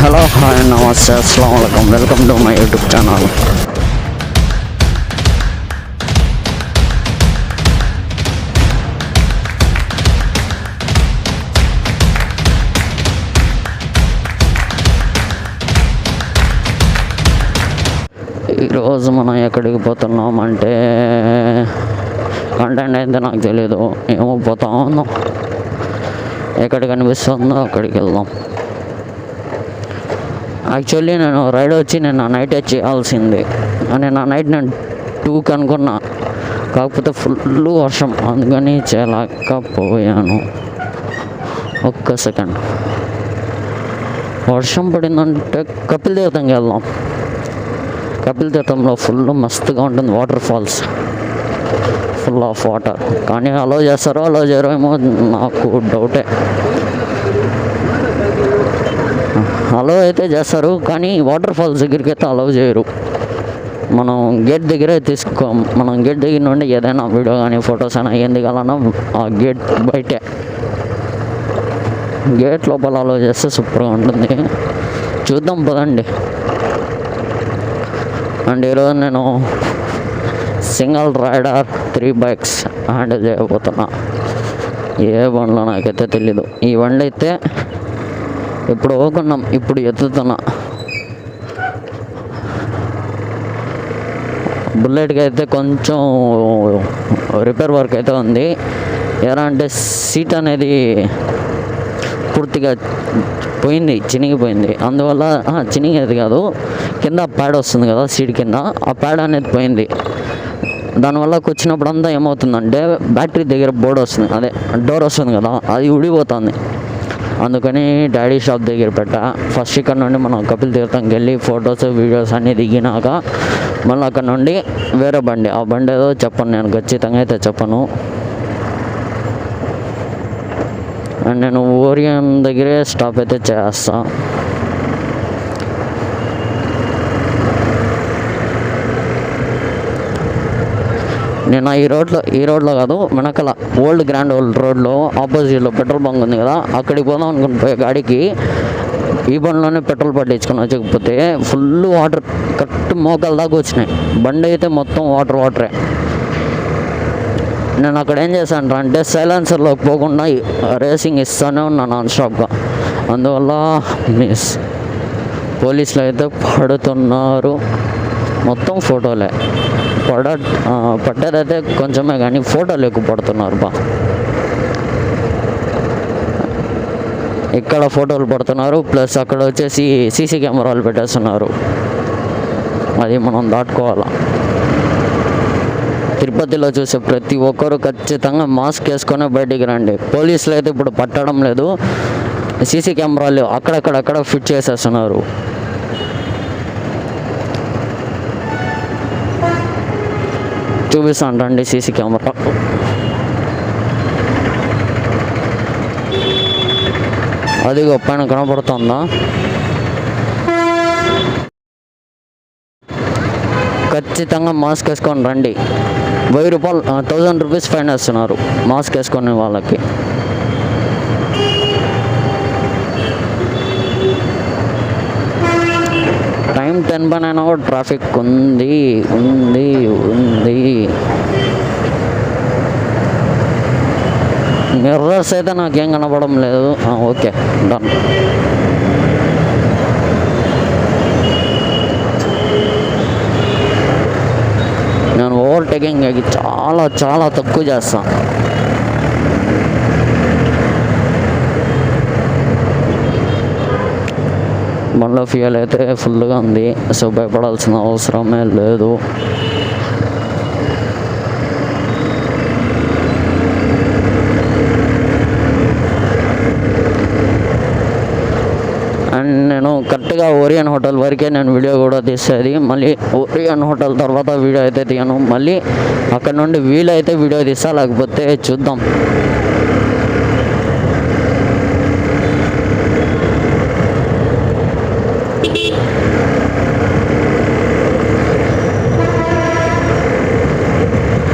Hello hi నమస్తే అస్సలాము అలైకుం welcome to my YouTube channel. ఈరోజు మనం ఎక్కడికి పోతున్నాం అంటే కంటెంట్ అయితే నాకు తెలీదు, ఏమో పోతా ఉన్నాం. ఎక్కడ కనిపిస్తుందో అక్కడికి వెళ్దాం. యాక్చువల్లీ నేను రైడ్ వచ్చి నేను నైట్ చేయాల్సింది, నేను నైట్ 2కి అనుకున్నా, కాకపోతే ఫుల్ వర్షం, అందుకని చేయలేకపోయాను. ఒక్క సెకండ్. వర్షం పడిందంటే కపిల తీర్థంకి వెళ్దాం. కపిల తీర్థంలో ఫుల్ మస్తుగా ఉంటుంది, waterfalls full of water. కానీ అలో చేస్తారో అలో చేయరో ఏమో నాకు డౌటే. అలో అయితే చేస్తారు, కానీ వాటర్ ఫాల్స్ దగ్గరికి అయితే అలౌ చేయరు. మనం గేట్ దగ్గరే తీసుకోం. మనం గేట్ దగ్గర నుండి ఏదైనా వీడియో కానీ ఫొటోస్ అయినా ఏం దిగాలన్నా ఆ గేట్ బయటే. గేట్ లోపల అలౌ చేస్తే సూపర్గా ఉంటుంది. చూద్దాం పదండి. అండ్ ఈరోజు నేను సింగిల్ రైడర్ 3 బైక్స్ హ్యాండిల్ చేయబోతున్నా. ఏ బండ్లో నాకైతే తెలీదు. ఈ బండి అయితే ఇప్పుడు కొన్నాం, ఇప్పుడు ఎత్తుతున్నా. బుల్లెట్కి అయితే కొంచెం రిపేర్ వర్క్ అయితే ఉంది. ఎలా అంటే సీట్ అనేది పూర్తిగా పోయింది, చినిగిపోయింది. అందువల్ల చినిగేది కాదు, కింద ప్యాడ్ వస్తుంది కదా సీట్ కింద, ఆ ప్యాడ్ అనేది పోయింది. దానివల్ల కూర్చున్నప్పుడు అంతా ఏమవుతుందంటే బ్యాటరీ దగ్గర బోర్డు వస్తుంది, అదే డోర్ వస్తుంది కదా, అది ఊడిపోతుంది. అందుకని డాడీ షాప్ దగ్గర పెట్టా. ఫస్ట్ ఇక్కడ నుండి మనం కపిల తీర్థంకి వెళ్ళి ఫొటోస్ వీడియోస్ అన్నీ దిగినాక మళ్ళీ అక్కడ నుండి వేరే బండి, ఆ బండి ఏదో చెప్పను, నేను ఖచ్చితంగా అయితే చెప్పను. అండ్ నేను ఓరియన్ దగ్గరే స్టాప్ అయితే చేస్తా. నేను ఈ రోడ్లో కాదు, వెనకల ఓల్డ్ గ్రాండ్ రోడ్లో ఆపోజిట్లో పెట్రోల్ బంక్ ఉంది కదా, అక్కడికి పోదాం అనుకుని పోయే గాడికి ఈ బండిలోనే పెట్రోల్ పట్టించుకొని వచ్చకపోతే ఫుల్ వాటర్ కరెక్ట్ మోకాల దాకా వచ్చినాయి. బండి అయితే మొత్తం వాటరే. నేను అక్కడ ఏం చేశాను అంటే సైలెన్సర్లోకి పోకుండా రేసింగ్ ఇస్తూనే ఉన్నాను నాన్ స్టాప్గా. అందువల్ల పోలీసులు అయితే పడుతున్నారు. మొత్తం ఫోటోలే పట్టేదైతే కొంచెమే, కానీ ఫోటోలు ఎక్కువ పడుతున్నారు. ఇక్కడ ఫోటోలు పడుతున్నారు, ప్లస్ అక్కడ వచ్చేసి సీసీ కెమెరాలు పెట్టేస్తున్నారు. అది మనం దాటుకోవాలా. తిరుపతిలో చూసే ప్రతి ఒక్కరు ఖచ్చితంగా మాస్క్ వేసుకొని బయటికి రండి. పోలీసులు అయితే ఇప్పుడు పట్టడం లేదు, సీసీ కెమెరాలు అక్కడక్కడ ఫిట్ చేసేస్తున్నారు. చూపిస్తాను రండి సీసీ కెమెరా. అది పైన కనపడుతుందా? ఖచ్చితంగా మాస్క్ వేసుకొని రండి. 1000 రూపాయలు 1000 రూపీస్ ఫైన్ వేస్తున్నారు మాస్క్ వేసుకొని వాళ్ళకి. టైం 10 పైన అయినా కూడా ట్రాఫిక్ ఉంది. మిర్రర్స్ అయితే నాకేం కనపడడం లేదు. Okay done. నేను ఓవర్టేకింగ్ చాలా తక్కువ చేస్తాను. బండ్లో ఫ్యూయల్ అయితే ఫుల్గా ఉంది, సో భయపడాల్సిన అవసరమే లేదు. అండ్ నేను కరెక్ట్గా ఓరియన్ హోటల్ వరకే నేను వీడియో కూడా తీసేది. మళ్ళీ ఓరియన్ హోటల్ తర్వాత వీడియో అయితే తీయను. మళ్ళీ అక్కడ నుండి వీలైతే వీడియో తీస్తా, లేకపోతే చూద్దాం.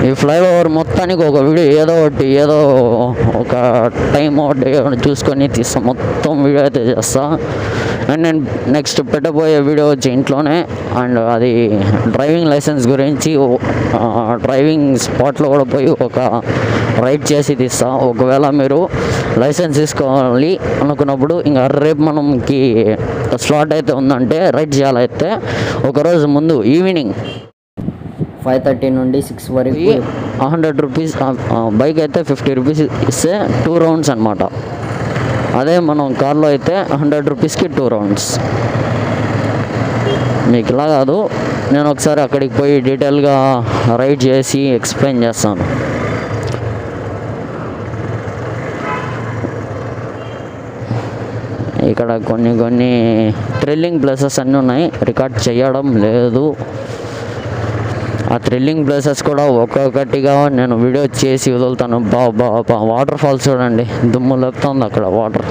ఈ ఫ్లైఓవర్ మొత్తానికి ఒక వీడియో ఏదో ఒక టైం ఒకటి చూసుకొని తీస్తా. మొత్తం వీడియో అయితే చేస్తా. అండ్ నేను నెక్స్ట్ పెట్టబోయే వీడియో వచ్చి ఇంట్లోనే, అండ్ అది డ్రైవింగ్ లైసెన్స్ గురించి డ్రైవింగ్ స్పాట్లో కూడా పోయి ఒక రైడ్ చేసి తీస్తా. ఒకవేళ మీరు లైసెన్స్ తీసుకోవాలి అనుకున్నప్పుడు ఇంకా రేపు మనకి స్లాట్ అయితే ఉందంటే రైడ్ చేయాలైతే ఒకరోజు ముందు ఈవినింగ్ 5:30 నుండి 6 వరకు 100 రూపీస్, బైక్ అయితే 50 రూపీస్ ఇస్తే 2 రౌండ్స్ అనమాట. అదే మనం కార్లో అయితే 100 రూపీస్కి 2 రౌండ్స్. మీకు ఇలా కాదు, నేను ఒకసారి అక్కడికి పోయి డీటెయిల్గా రైడ్ చేసి ఎక్స్ప్లెయిన్ చేస్తాను. ఇక్కడ కొన్ని థ్రిల్లింగ్ ప్లేసెస్ అన్నీ ఉన్నాయి, రికార్డ్ చేయడం లేదు. ఆ థ్రిల్లింగ్ ప్లేసెస్ కూడా ఒక్కొక్కటిగా నేను వీడియో చేసి వదులుతాను. వాటర్ ఫాల్స్ చూడండి, దుమ్ము లేపుతుంది అక్కడ వాటర్.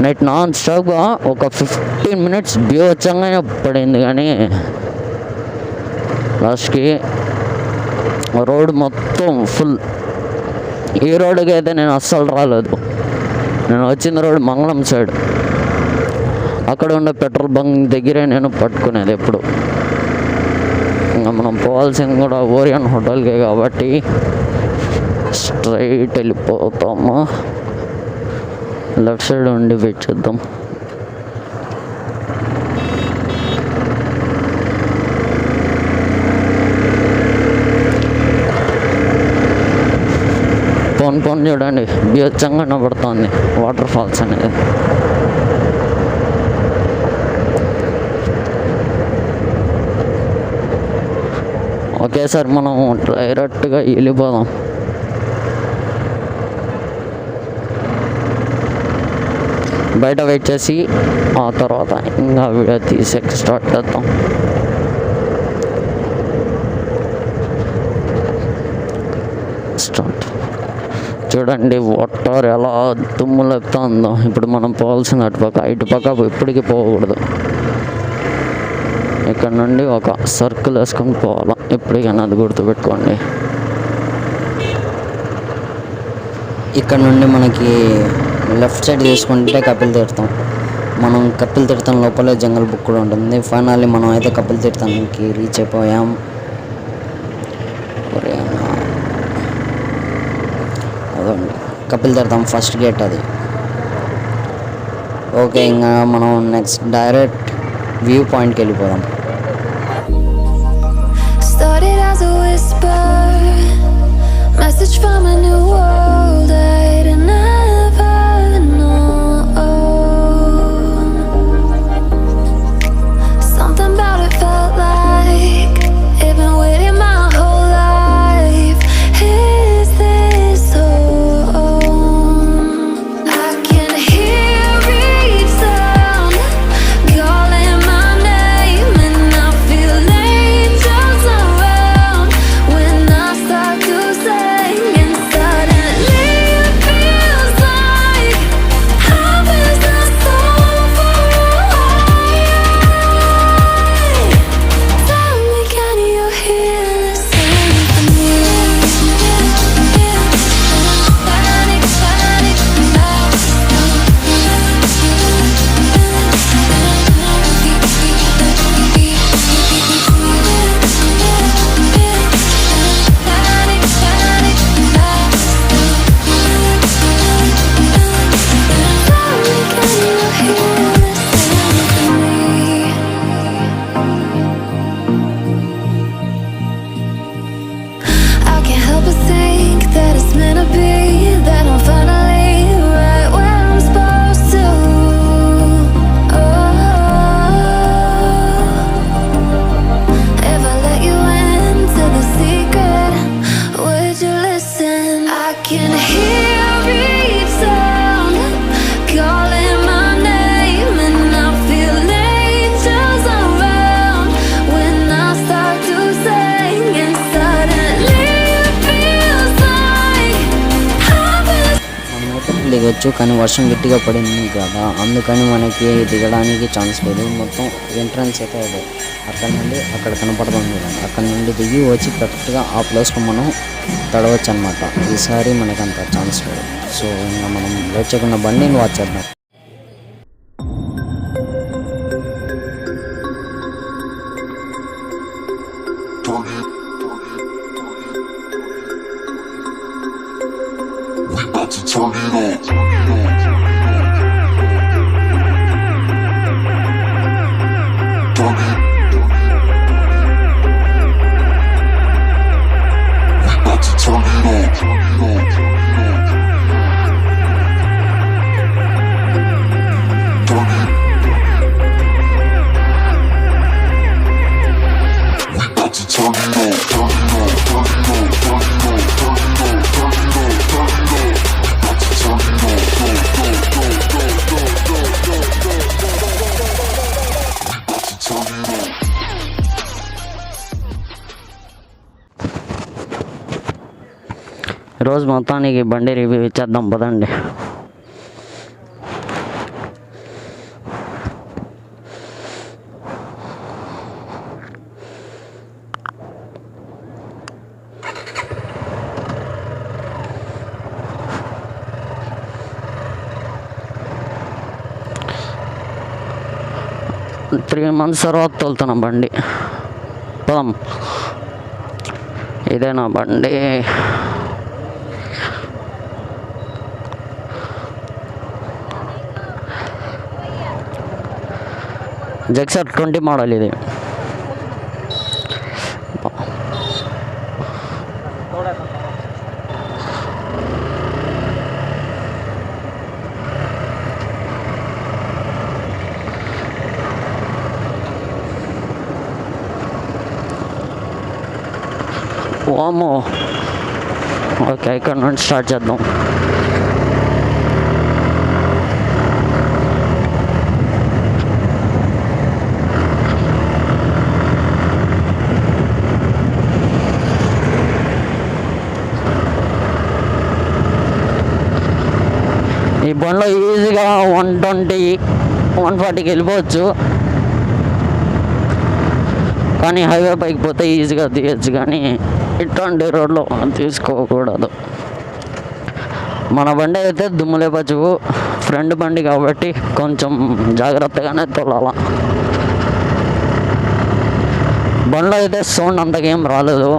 నైట్ నాన్ స్టాప్గా ఒక 15 మినిట్స్ బీభత్సంగానే పడింది, కానీ లాస్ట్కి రోడ్ మొత్తం ఫుల్. ఈ రోడ్డుకి అయితే నేను అస్సలు రాలేదు. నేను వచ్చిన రోడ్ మంగళం సైడ్, అక్కడ ఉండే పెట్రోల్ బంక్ దగ్గరే నేను పట్టుకునేది ఎప్పుడు. ఇంకా మనం పోవాల్సింది కూడా ఓరియన్ హోటల్కే కాబట్టి స్ట్రైట్ వెళ్ళిపోతాము. లెఫ్ట్ సైడ్ ఉండి వెయిట్ చేద్దాం. పోన్ చూడండి, బీభత్సంగా కనబడుతుంది వాటర్ ఫాల్స్ అనేది. ఒకేసారి మనం డైరెక్ట్గా వెళ్ళిపోదాం. బయట వెయిట్ చేసి ఆ తర్వాత ఇంకా వీడియో తీసి స్టార్ట్ చేద్దాం. స్టార్ట్. చూడండి వాటర్ ఎలా దుమ్ము లేపుతుందో. ఇప్పుడు మనం పోవాల్సిన ఇటుపక్క ఎప్పటికీ పోకూడదు. ఇక్కడ నుండి ఒక సర్కిల్ వేసుకొని పోవాలా ఎప్పటికైనా, అది గుర్తుపెట్టుకోండి. ఇక్కడ నుండి మనకి లెఫ్ట్ సైడ్ తీసుకుంటే కపిల తీర్థం. మనం కపిల తీర్థం లోపలే జంగల్ బుక్ కూడా ఉంటుంది. ఫైనల్లీ మనం అయితే కపిల తీర్థంకి రీచ్ అయిపోయాం. అదండి కపిల తీర్థం ఫస్ట్ గేట్ అది. ఓకే, ఇంకా మనం నెక్స్ట్ డైరెక్ట్ వ్యూ పాయింట్కి వెళ్ళిపోదాం. Started as a whisper, message from a new world I'd never known. Something about it felt like it'd been waiting my whole life. Is this home? I can hear each sound calling my name, and I feel angels around when I start to sing, and suddenly it feels like heaven's not so far away. Tell me, can you hear the symphony? Panic, panic, I can't help but think that it's meant to be, that I'm finally right where I'm supposed to. If I let you into the secret, would you listen? I can hear each sound calling my name, and I feel angels around when I start to sing, and suddenly it feels like heaven's. మనమైతే దిగొచ్చు, కానీ వర్షం గట్టిగా పడింది కదా, అందుకని మనకి దిగడానికి chance లేదు. మొత్తం ఎంట్రన్స్ అయితే అదే, అక్కడ నుండి అక్కడ కనపడుతుంది కదా, అక్కడ నుండి దిగి వచ్చి కరెక్ట్గా ఆ ప్లేస్లో మనం తడవచ్చు అనమాట. ఈసారి మనకి అంత ఛాన్స్ లేదు. సో ఇంకా మనం లేట్ చేయకుండా బండిని వాచ్ చేద్దాం. ఈరోజు మొత్తానికి బండి రివ్యూ ఇచ్చేద్దాం పదండి. త్రీ మంత్స్ తర్వాత తోలుతున్నాం బండి. పదం, ఇదేనా బండి? జెక్సర్ 20 మోడల్ ఇది. వామో, ఓకే, ఇక్కడ నుండి స్టార్ట్ చేద్దాం. ఈ బండ్లో ఈజీగా 120, 140కి వెళ్ళిపోవచ్చు, కానీ హైవే పైకి పోతే ఈజీగా తీయచ్చు, కానీ ఇట్లాంటి రోడ్లో తీసుకోకూడదు. మన బండి అయితే దుమ్ములేపచ్చు, ఫ్రెండ్ బండి కాబట్టి కొంచెం జాగ్రత్తగానే తోలాల. బండ్లో అయితే సౌండ్ అంతకేం రాలేదు.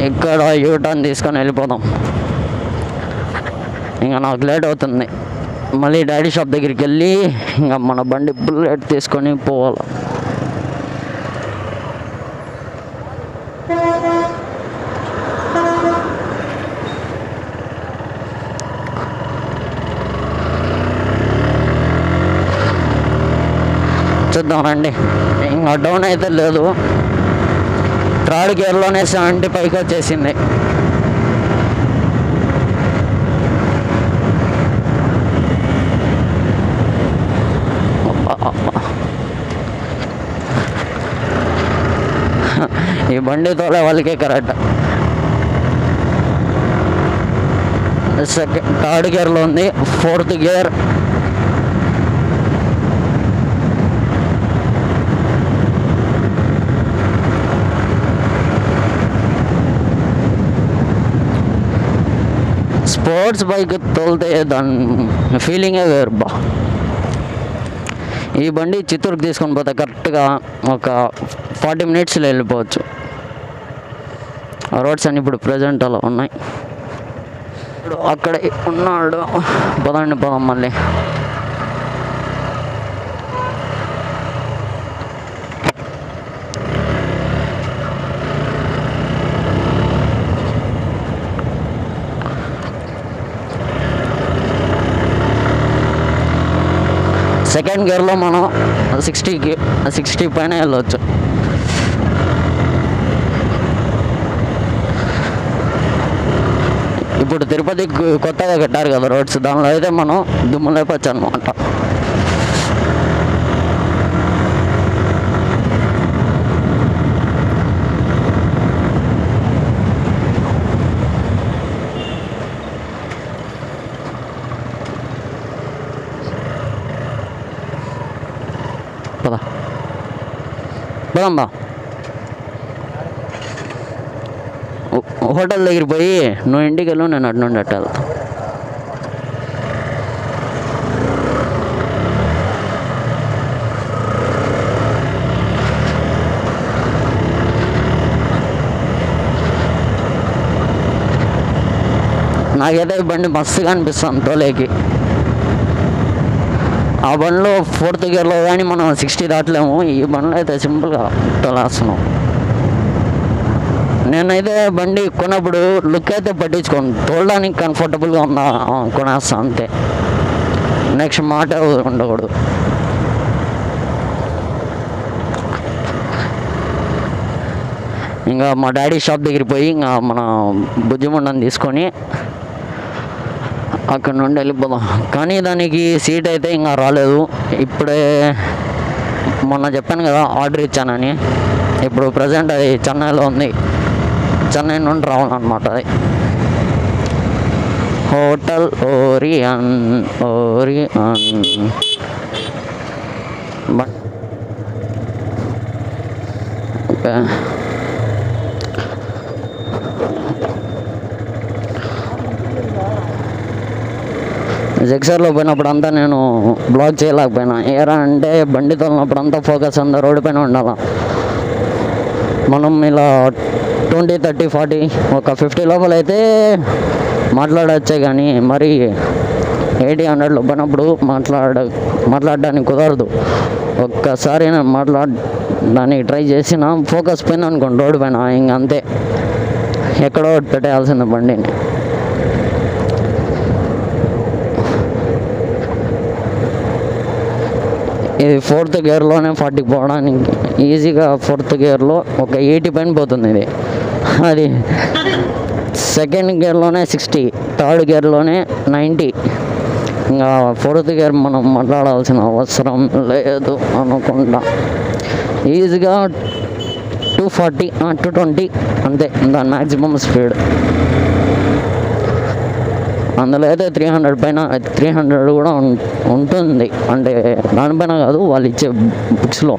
ఇక్కడ యూటర్న్ తీసుకొని వెళ్ళిపోదాం. ఇంకా నాకు లేట్ అవుతుంది. మళ్ళీ డాడీ షాప్ దగ్గరికి వెళ్ళి ఇంకా మన బండి బుల్లెట్ తీసుకొని పోవాలి. చూద్దాం రండి. ఇంకా డౌన్ అయితే లేదు, 3rd గేర్లోనే 70 పైకి వచ్చేసింది. ఈ బండి తోలే వాళ్ళకే కరెక్ట్. 3rd గేర్లో ఉంది, 4th గేర్. స్పోర్ట్స్ బైక్ తోలితే దాని ఫీలింగే వేరు బా. ఈ బండి చిత్తూరుకి తీసుకొని పోతే కరెక్ట్గా ఒక 40 మినిట్స్లో వెళ్ళిపోవచ్చు. రోడ్స్ అన్నీ ఇప్పుడు ప్రజెంట్ అలా ఉన్నాయి. ఇప్పుడు అక్కడ ఉన్నాడు, పదండి పోదాం మళ్ళీ. సెకండ్ గేర్లో మనం 60 పైన వెళ్ళవచ్చు. ఇప్పుడు తిరుపతి కొత్తగా కట్టారు కదా రోడ్స్, దానిలో అయితే మనం దుమ్ము లేపచ్చు అనమాట. పదమ్మా, హోటల్ దగ్గర పోయి నువ్వు ఇంటికి వెళ్ళు, నేను అటు నుండి అట్ట వెళ్తా. నాకైతే ఈ బండి మస్తుగా అనిపిస్తుంది తోలేకి. ఆ బండిలో 4th గేర్లో కానీ మనం 60 దాటలేము. ఈ బండిలో అయితే సింపుల్గా తోలేస్తున్నాం. నేనైతే బండి కొన్నప్పుడు లుక్ అయితే పట్టించుకోను, తోలడానికి కంఫర్టబుల్గా ఉందా కొనేస్తా అంతే. నెక్స్ట్ మాట ఉండకూడదు. ఇంకా మా డాడీ షాప్ దగ్గరికి పోయి ఇంకా మన బుజ్జిమండని తీసుకొని అక్కడ నుండి వెళ్ళిపోదాం. కానీ దానికి సీట్ అయితే ఇంకా రాలేదు. ఇప్పుడే మొన్న చెప్పాను కదా ఆర్డర్ ఇచ్చానని, ఇప్పుడు ప్రజెంట్ అది చెన్నైలో ఉంది. చెన్నై నుండి రావాలన్నమాట. అది హోటల్ ఓరియన్ బట్ ఓకే. జెక్సర్లో పోయినప్పుడు అంతా నేను బ్లాగ్ చేయలేకపోయినా. ఏరా అంటే బండి తోలినప్పుడు అంతా ఫోకస్ అంతా రోడ్డు పైన ఉండాలి. మనం ఇలా 20, 30, 40 ఒక 50 లోపల అయితే మాట్లాడచ్చే, కానీ మరి 80, 100 పోయినప్పుడు మాట్లాడడానికి కుదరదు. ఒక్కసారి నేను మాట్లాడడానికి ట్రై చేసిన ఫోకస్ పోయింది అనుకోండి రోడ్డు పైన, ఇంక అంతే, ఎక్కడో పెట్టేయాల్సింది బండిని. ఇది 4th గేర్లోనే 40 పోవడానికి ఈజీగా 4th గేర్లో ఒక 80 పైన పోతుంది ఇది. అది 2nd గేర్లోనే 60, 3rd గేర్లోనే 90. ఇంకా 4th గేర్ మనం మాట్లాడాల్సిన అవసరం లేదు అనుకుంటా. ఈజీగా 240, 220 అంతే దాని మ్యాక్సిమం స్పీడ్. అందులో అయితే 300 పైన 300 కూడా ఉంటుంది. అంటే దానిపైన కాదు, వాళ్ళు ఇచ్చే బుక్స్లో.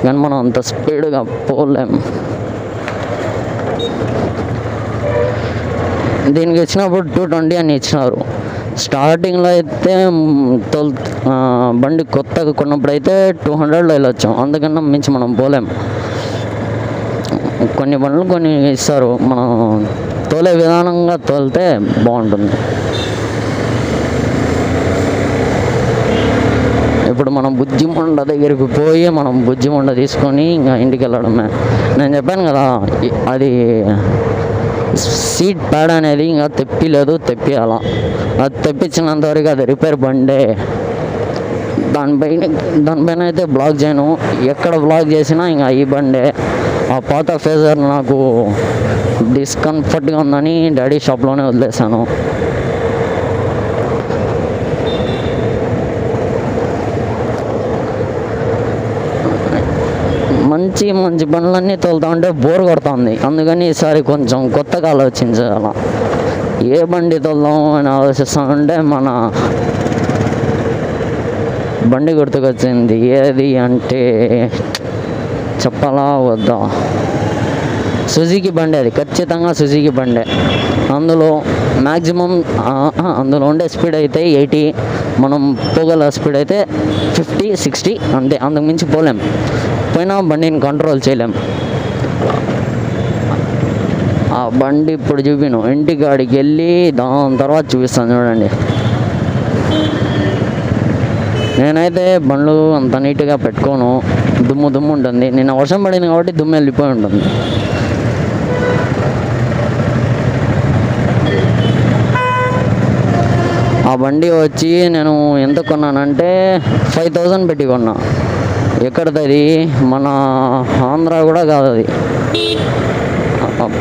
కానీ మనం అంత స్పీడ్గా పోలేం. దీనికి ఇచ్చినప్పుడు 220 అని ఇచ్చినారు. స్టార్టింగ్లో అయితే బండి కొత్తగా కొన్నప్పుడు అయితే 200లో వెళ్ళొచ్చాం. అందుకన్నా మించి మనం పోలేం. కొన్ని బండ్లు కొన్ని ఇస్తారు, మనం తోలే విధానంగా తోలితే బాగుంటుంది. ఇప్పుడు మనం బుజ్జిమండ దగ్గరికి పోయి మనం బుజ్జిమండ తీసుకొని ఇంకా ఇంటికి వెళ్ళడమే. నేను చెప్పాను కదా అది సీట్ ప్యాడ్ అనేది ఇంకా తెప్పియాల. అది తెప్పించినంత వరకు అది రిపేర్ బండే. దానిపైన అయితే బ్లాగ్ చేయను. ఎక్కడ బ్లాగ్ చేసినా ఇంకా ఈ బండే. ఆ పాత ఫేజర్ నాకు డిస్కంఫర్ట్గా ఉందని డాడీ షాప్లోనే వదిలేసాను. మంచి బండ్లన్నీ తోలుతా ఉంటే బోర్ కొడుతుంది. అందుకని ఈసారి కొంచెం కొత్తగా ఆలోచించాల. ఏ బండి తోలుదాం అని ఆలోచిస్తా ఉంటే మన బండి గుర్తుకొచ్చింది. ఏది అంటే చెప్పాలా వద్దా, సుజుకి బండి. అది ఖచ్చితంగా సుజుకి బండే. అందులో మ్యాక్సిమం అందులో ఉండే స్పీడ్ అయితే 80, మనం పోగల స్పీడ్ అయితే 50, 60 అంతే. అంతకు మించి పోలేం. పోయినా బండిని కంట్రోల్ చేయలేం. ఆ బండి ఇప్పుడు చూపిను, ఇంటికాడికి వెళ్ళి దాని తర్వాత చూపిస్తాను చూడండి. నేనైతే బండ్లు అంత నీట్గా పెట్టుకోను, దుమ్ము ఉంటుంది. నిన్న వర్షం పడింది కాబట్టి దుమ్ము వెళ్ళిపోయి ఉంటుంది. ఆ బండి వచ్చి నేను ఎంత కొన్నానంటే 5000 పెట్టి కొన్నా. ఎక్కడది, మన ఆంధ్ర కూడా కాదు, అది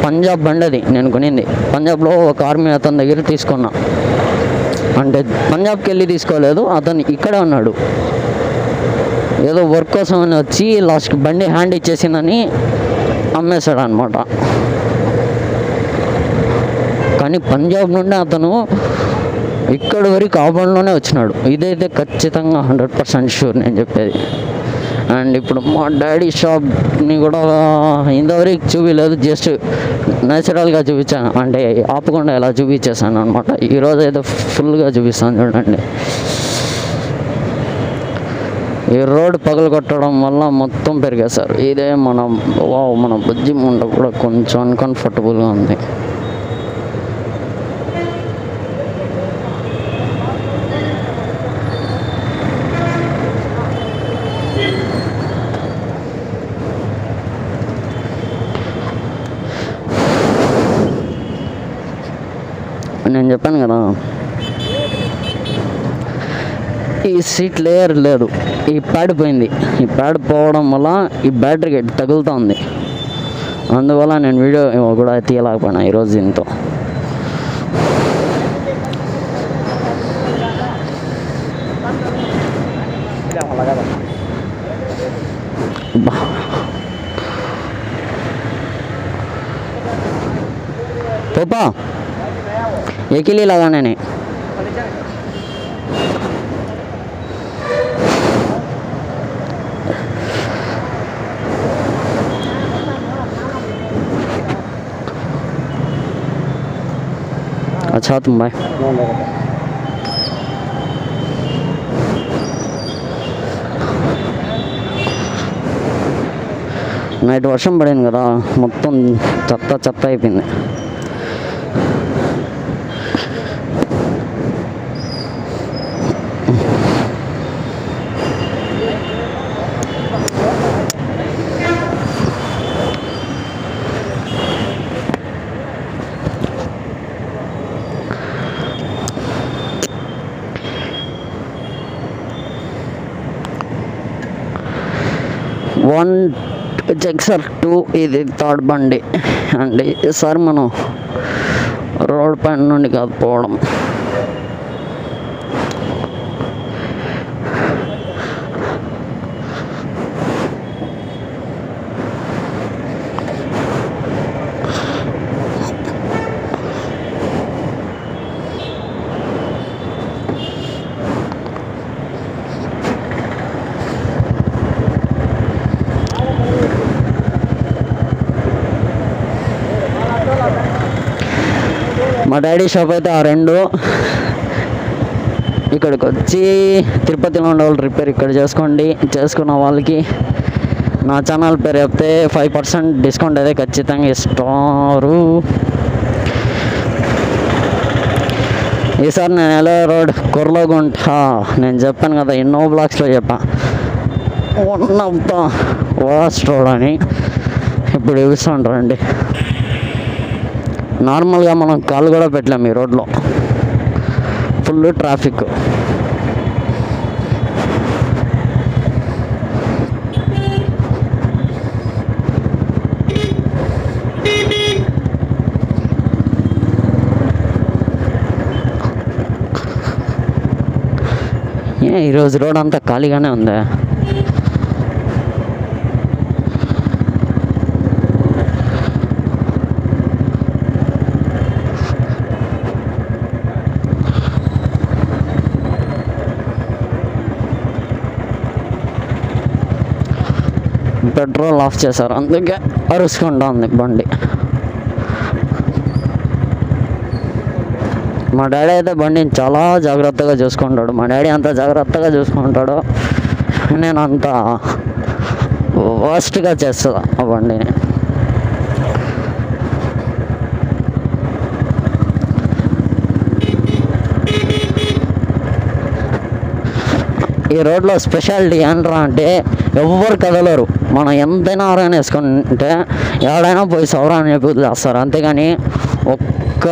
పంజాబ్ బండి. అది నేను కొనింది పంజాబ్లో ఒక ఆర్మీ అతని దగ్గర తీసుకున్నా. అంటే పంజాబ్కి వెళ్ళి తీసుకోలేదు, అతను ఇక్కడే ఉన్నాడు. ఏదో వర్క్ కోసం అని వచ్చి లాస్ట్కి బండి హ్యాండ్ ఇచ్చేసిందని అమ్మేశాడు అనమాట. కానీ పంజాబ్ నుండి అతను ఇక్కడి వరకు ఆ బండిలోనే వచ్చినాడు. ఇదైతే ఖచ్చితంగా 100% షూర్ నేను చెప్పేది. అండ్ ఇప్పుడు మా డాడీ షాప్ని కూడా ఇంతవరకు చూపించలేదు, జస్ట్ న్యాచురల్గా చూపించాను. అంటే ఆపకుండా ఇలా చూపించేసాను అనమాట. ఈరోజు అయితే ఫుల్గా చూపిస్తాను చూడండి. ఈ రోడ్ పగలు కొట్టడం వల్ల మొత్తం పెరిగేశారు. ఇదే మన బుజ్జిమండ కూడా కొంచెం అన్కంఫర్టబుల్గా ఉంది. నేను చెప్పాను కదా, ఈ సీట్ లేయర్ లేదు, ఈ ప్యాడ్ పోయింది. ఈ ప్యాడ్ పోవడం వల్ల ఈ బ్యాటరీకి తగులుతుంది. అందువల్ల నేను వీడియో కూడా తీయలేకపోయినా ఈరోజు దీంతో. पापा ये के लिए लगाने ने अच्छा तुम भाई నైట్ వర్షం పడింది కదా, మొత్తం చెత్త చెత్త అయిపోయింది. వన్ జెక్సర్ 2 ఇది థర్డ్ బండి అండి. ఈసారి మనం రోడ్ పైన నుండి కాదు పోవడం. మా డాడీ షాప్ అయితే ఆ రెండు. ఇక్కడికి వచ్చి తిరుపతిలో ఉండే వాళ్ళు రిపేర్ ఇక్కడ చేసుకోండి. చేసుకున్న వాళ్ళకి నా ఛానల్ పేరు చెప్తే 5% డిస్కౌంట్ అయితే ఖచ్చితంగా ఇస్తారు. ఈసారి నేను ఎలా రోడ్ కొర్లగుంట నేను చెప్పాను కదా, ఎన్నో బ్లాగ్స్లో చెప్పా, 1 ఆఫ్ ద వర్స్ట్ రోడ్ అని. ఇప్పుడు చూపిస్తుంటారండి. నార్మల్గా మనం కాలు కూడా పెట్టలేము ఈ రోడ్లో, ఫుల్ ట్రాఫిక్. ఈరోజు రోడ్ అంతా ఖాళీగానే ఉంది. పెట్రోల్ ఆఫ్ చేశారు, అందుకే అరుచుకుంటా ఉంది బండి. మా డాడీ అయితే బండిని చాలా జాగ్రత్తగా చూసుకుంటాడు. మా డాడీ అంత జాగ్రత్తగా చూసుకుంటాడు, నేను అంత వర్స్ట్గా చేస్తా ఆ బండిని. ఈ రోడ్లో స్పెషాలిటీ ఏంట్రా అంటే ఎవ్వరు కదలరు. మనం ఎంతైనా ఆరాయణ వేసుకుంటే ఎవడైనా పోయి సౌరాన్ని చెప్పి వదిలేస్తారు, అంతేగాని ఒక్క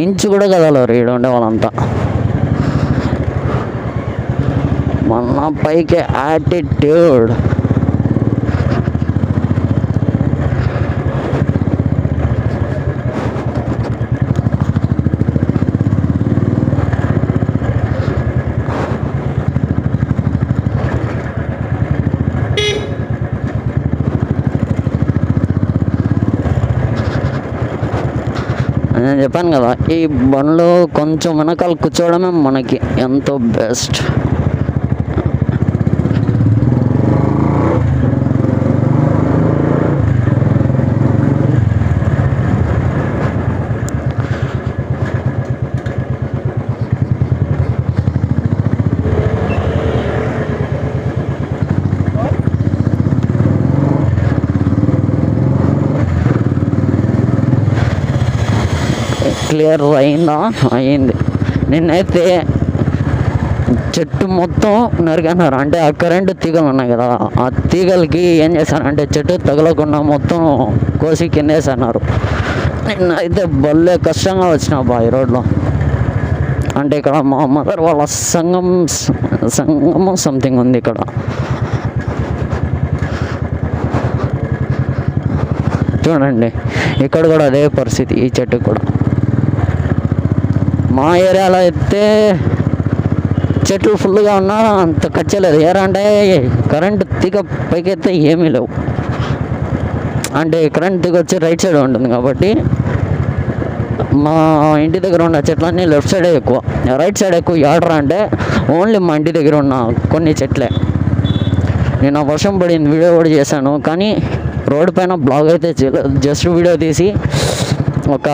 ఇంచు కూడా కదలరు ఈడ ఉండే వాళ్ళంతా. మన పైకి యాటిట్యూడ్. నేను చెప్పాను కదా, ఈ బండ్లో కొంచెం వెనకాల కూర్చోవడమే మనకి ఎంతో బెస్ట్. క్లియర్ అయింది. నిన్నైతే చెట్టు మొత్తం నరికన్నారు. అంటే ఆ కరెంటు తీగలు ఉన్నాయి కదా, ఆ తీగలకి ఏం చేశారంటే చెట్టు తగలకుండా మొత్తం కోసి కిందేసన్నారు. నిన్న అయితే భలే కష్టంగా వచ్చిన ఈ రోడ్లో. అంటే ఇక్కడ మా మదర్ వాళ్ళ సంగమం సంథింగ్ ఉంది ఇక్కడ. చూడండి ఇక్కడ కూడా అదే పరిస్థితి, ఈ చెట్టుకు కూడా. మా ఏరియాలో అయితే చెట్లు ఫుల్గా ఉన్నా అంత కచ్చలేదు. అంటే కరెంటు తీగ పైకి అయితే ఏమీ లేవు. అంటే కరెంట్ తీగ వచ్చి రైట్ సైడ్ ఉంటుంది కాబట్టి మా ఇంటి దగ్గర ఉన్న చెట్లన్నీ లెఫ్ట్ సైడే ఎక్కువ, రైట్ సైడ్ ఎక్కువ. ఏడరా అంటే ఓన్లీ మా ఇంటి దగ్గర ఉన్న కొన్ని చెట్లే. నేను వర్షం పడింది వీడియో కూడా చేశాను, కానీ రోడ్డు పైన బ్లాగ్ అయితే జస్ట్ వీడియో తీసి ఒక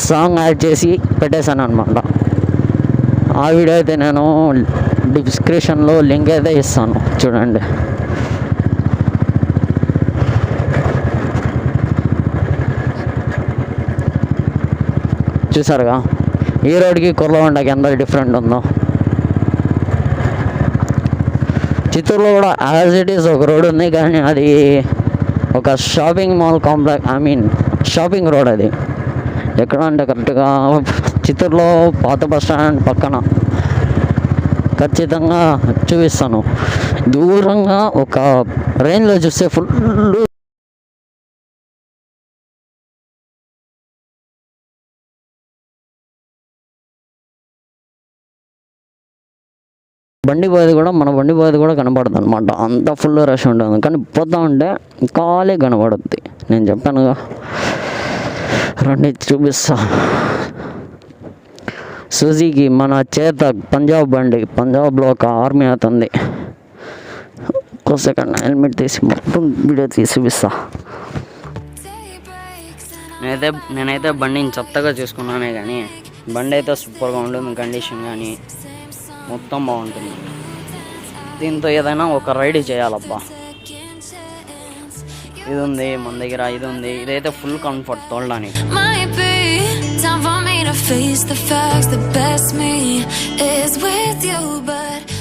సాంగ్ యాడ్ చేసి పెట్టేశాను అనమాట. ఆ వీడియో అయితే నేను డిస్క్రిప్షన్లో లింక్ అయితే ఇస్తాను, చూడండి. చూసారుగా ఈ రోడ్కి కుర్లవండకి ఎంత డిఫరెంట్ ఉందో. చిత్తూరులో కూడా యాజ్ ఇట్ ఈస్ ఒక రోడ్ ఉంది, కానీ అది ఒక shopping mall complex, shopping road. అది ఎక్కడ అంటే కరెక్ట్గా చిత్తూరులో పాత బస్ స్టాండ్ పక్కన. ఖచ్చితంగా చూపిస్తాను. దూరంగా ఒక రేంజ్లో చూస్తే ఫుల్ బండి పోయేది కూడా, మన బండి పోయేది కూడా కనపడుతుంది అనమాట. అంత ఫుల్ రష్ ఉంటుంది, కానీ పోతా ఉంటే ఖాళీ కనపడుద్ది. నేను చెప్పానుగా, రండి చూపిస్తా. సుజీకి మన చేత పంజాబ్ బండి, పంజాబ్లో ఒక ఆర్మీ అవుతుంది. ఒక సెకండ్ హెల్మెట్ తీసి మొత్తం వీడియో తీసి చూపిస్తా. నేనైతే బండిని చెత్తగా చూసుకున్నానే, కానీ బండి అయితే సూపర్గా ఉంటుంది. కండిషన్ కానీ మొత్తం బాగుంటుంది. దీంతో ఏదైనా ఒక రైడ్ చేయాలబ్బా. ఇది ఉంది మన దగ్గర, ఇది ఉంది. ఇదైతే ఫుల్ కంఫర్ట్ తోలడానికి. Time for me to face the facts. The best me is with you, but